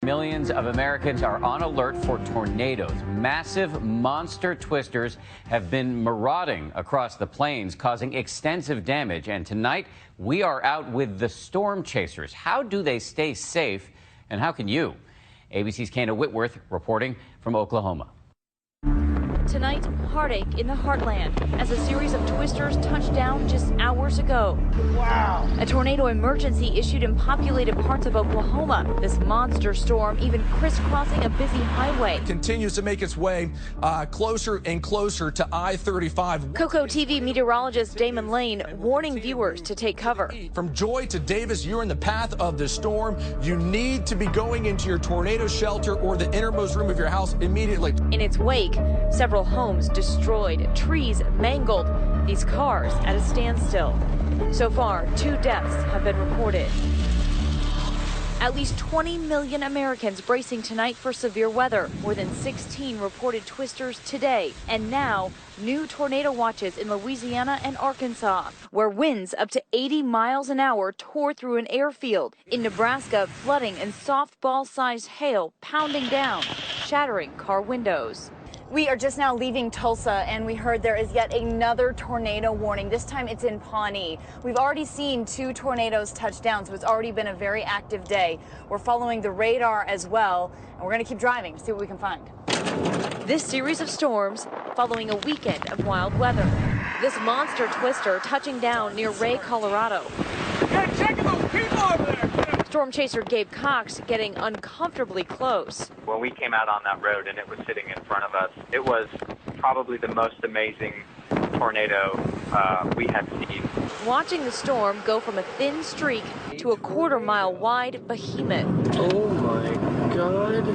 Millions of Americans are on alert for tornadoes. Massive monster twisters have been marauding across the plains, causing extensive damage. And tonight, we are out with the storm chasers. How do they stay safe, and how can you? ABC's Kanda Whitworth reporting from Oklahoma. Tonight, heartache in the heartland as a series of twisters touched down just hours ago. Wow. A tornado emergency issued in populated parts of Oklahoma. This monster storm even crisscrossing a busy highway. It continues to make its way closer and closer to I-35. KOCO TV meteorologist Damon Lane warning viewers to take cover. From Joy to Davis, you're in the path of the storm. You need to be going into your tornado shelter or the innermost room of your house immediately. In its wake, several homes destroyed, trees mangled, these cars at a standstill. So far, 2 deaths have been reported. At least 20 million Americans bracing tonight for severe weather. More than 16 reported twisters today. And now, new tornado watches in Louisiana and Arkansas, where winds up to 80 miles an hour tore through an airfield. In Nebraska, flooding and softball-sized hail pounding down, shattering car windows. We are just now leaving Tulsa, and we heard there is yet another tornado warning. This time it's in Pawnee. We've already seen 2 tornadoes touch down, so it's already been a very active day. We're following the radar as well, and we're going to keep driving to see what we can find. This series of storms following a weekend of wild weather. This monster twister touching down near Ray, Colorado. Hey, check those people over there! Storm chaser Gabe Cox getting uncomfortably close. When we came out on that road and it was sitting in front of us, it was probably the most amazing tornado we had seen. Watching the storm go from a thin streak to a quarter-mile wide behemoth. Oh my God.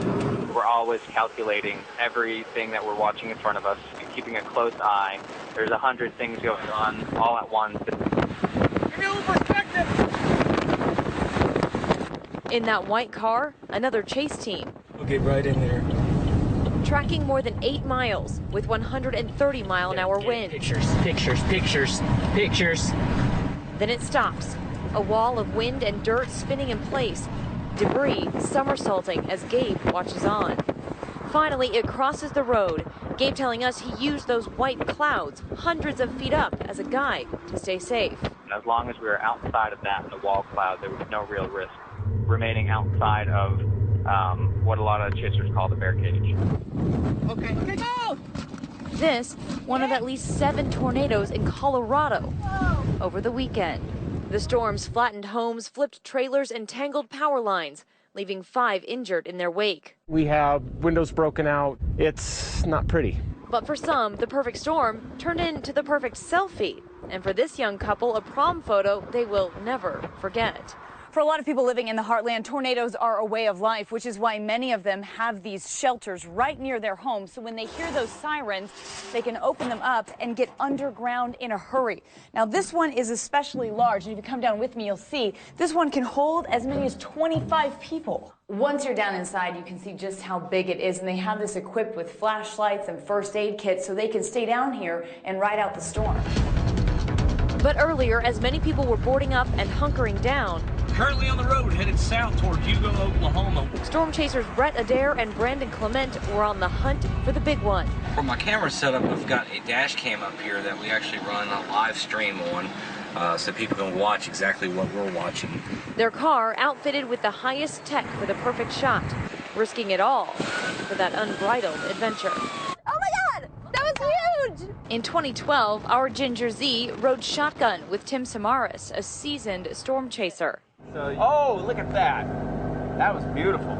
We're always calculating everything that we're watching in front of us, keeping a close eye. There's 100 things going on all at once. Give me a little perspective! In that white car, another chase team. We'll get right in there. Tracking more than 8 miles with 130-mile-an-hour winds. Pictures. Then it stops. A wall of wind and dirt spinning in place. Debris somersaulting as Gabe watches on. Finally, it crosses the road. Gabe telling us he used those white clouds hundreds of feet up as a guide to stay safe. And as long as we were outside of that, the wall cloud, there was no real risk remaining outside of what a lot of chasers call the bear cage. Okay, go! This, one of at least 7 tornadoes in Colorado over the weekend. The storms flattened homes, flipped trailers, and tangled power lines, leaving 5 injured in their wake. We have windows broken out. It's not pretty. But for some, the perfect storm turned into the perfect selfie. And for this young couple, a prom photo they will never forget. For a lot of people living in the heartland, tornadoes are a way of life, which is why many of them have these shelters right near their homes. So when they hear those sirens, they can open them up and get underground in a hurry. Now, this one is especially large. And if you come down with me, you'll see this one can hold as many as 25 people. Once you're down inside, you can see just how big it is. And they have this equipped with flashlights and first aid kits so they can stay down here and ride out the storm. But earlier, as many people were boarding up and hunkering down, Currently on the road headed south toward Hugo, Oklahoma. storm chasers Brett Adair and Brandon Clement were on the hunt for the big one. For my camera setup, we've got a dash cam up here that we actually run a live stream on so people can watch exactly what we're watching. Their car outfitted with the highest tech for the perfect shot, risking it all for that unbridled adventure. Oh my God, that was huge! In 2012, our Ginger Z rode shotgun with Tim Samaras, a seasoned storm chaser. Oh, look at that. That was beautiful.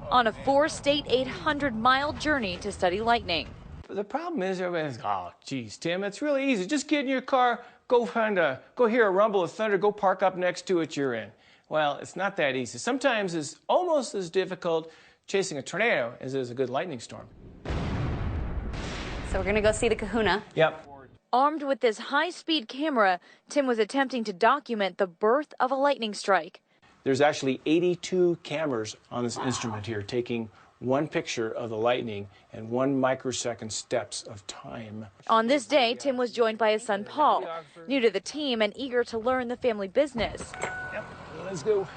On a 4-state, 800-mile journey to study lightning. The problem is everybody's, oh, geez, Tim, it's really easy. Just get in your car, go hear a rumble of thunder, go park up next to it, you're in. Well, it's not that easy. Sometimes it's almost as difficult chasing a tornado as it is a good lightning storm. So we're going to go see the kahuna. Yep. Armed with this high-speed camera, Tim was attempting to document the birth of a lightning strike. There's actually 82 cameras on this instrument here, taking one picture of the lightning and 1 microsecond steps of time. On this day, Tim was joined by his son, Paul, new to the team and eager to learn the family business. Yep, let's go.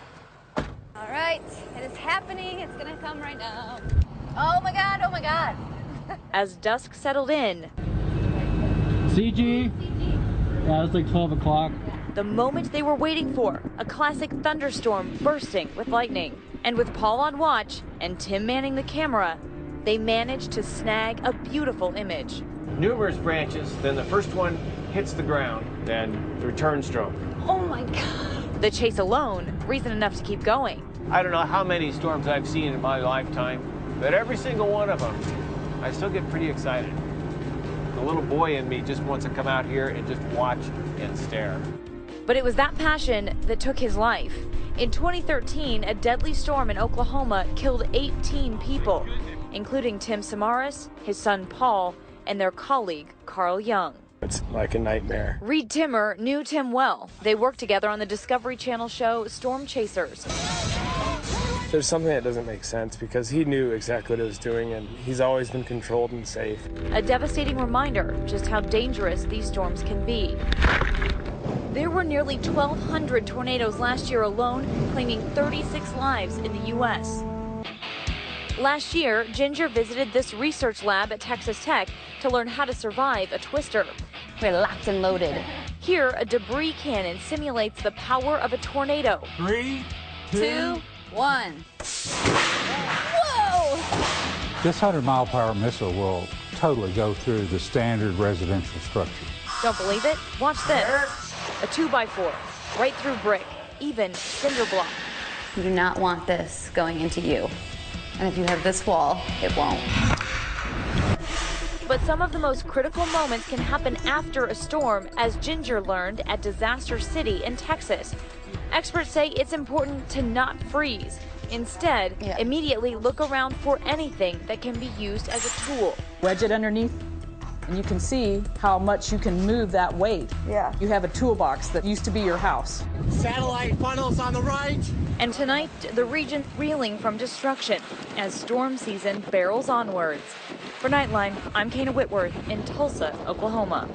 All right, it is happening. It's gonna come right now. Oh my God, oh my God. As dusk settled in, CG. Yeah, it's like 12 o'clock. the moment they were waiting for, a classic thunderstorm bursting with lightning. And with Paul on watch and Tim manning the camera, they managed to snag a beautiful image. Numerous branches, then the first one hits the ground, then the return stroke. Oh my God. The chase alone, reason enough to keep going. I don't know how many storms I've seen in my lifetime, but every single one of them, I still get pretty excited. The little boy in me just wants to come out here and just watch and stare. But it was that passion that took his life. In 2013, a deadly storm in Oklahoma killed 18 people, including Tim Samaras, his son Paul, and their colleague Carl Young. It's like a nightmare. Reed Timmer knew Tim well. They worked together on the Discovery Channel show Storm Chasers. There's something that doesn't make sense because he knew exactly what he was doing and he's always been controlled and safe. A devastating reminder just how dangerous these storms can be. There were nearly 1,200 tornadoes last year alone, claiming 36 lives in the U.S. Last year, Ginger visited this research lab at Texas Tech to learn how to survive a twister. We're locked and loaded. Here, a debris cannon simulates the power of a tornado. 3, 2, 1. Whoa! This 100-mile-per-hour missile will totally go through the standard residential structure. Don't believe it? Watch this. A 2x4, right through brick, even cinder block. You do not want this going into you. And if you have this wall, it won't. But some of the most critical moments can happen after a storm, as Ginger learned at Disaster City in Texas. Experts say it's important to not freeze. Instead, immediately look around for anything that can be used as a tool. Wedge it underneath, and you can see how much you can move that weight. Yeah. You have a toolbox that used to be your house. Satellite funnels on the right. And tonight, the region reeling from destruction as storm season barrels onwards. For Nightline, I'm Kana Whitworth in Tulsa, Oklahoma.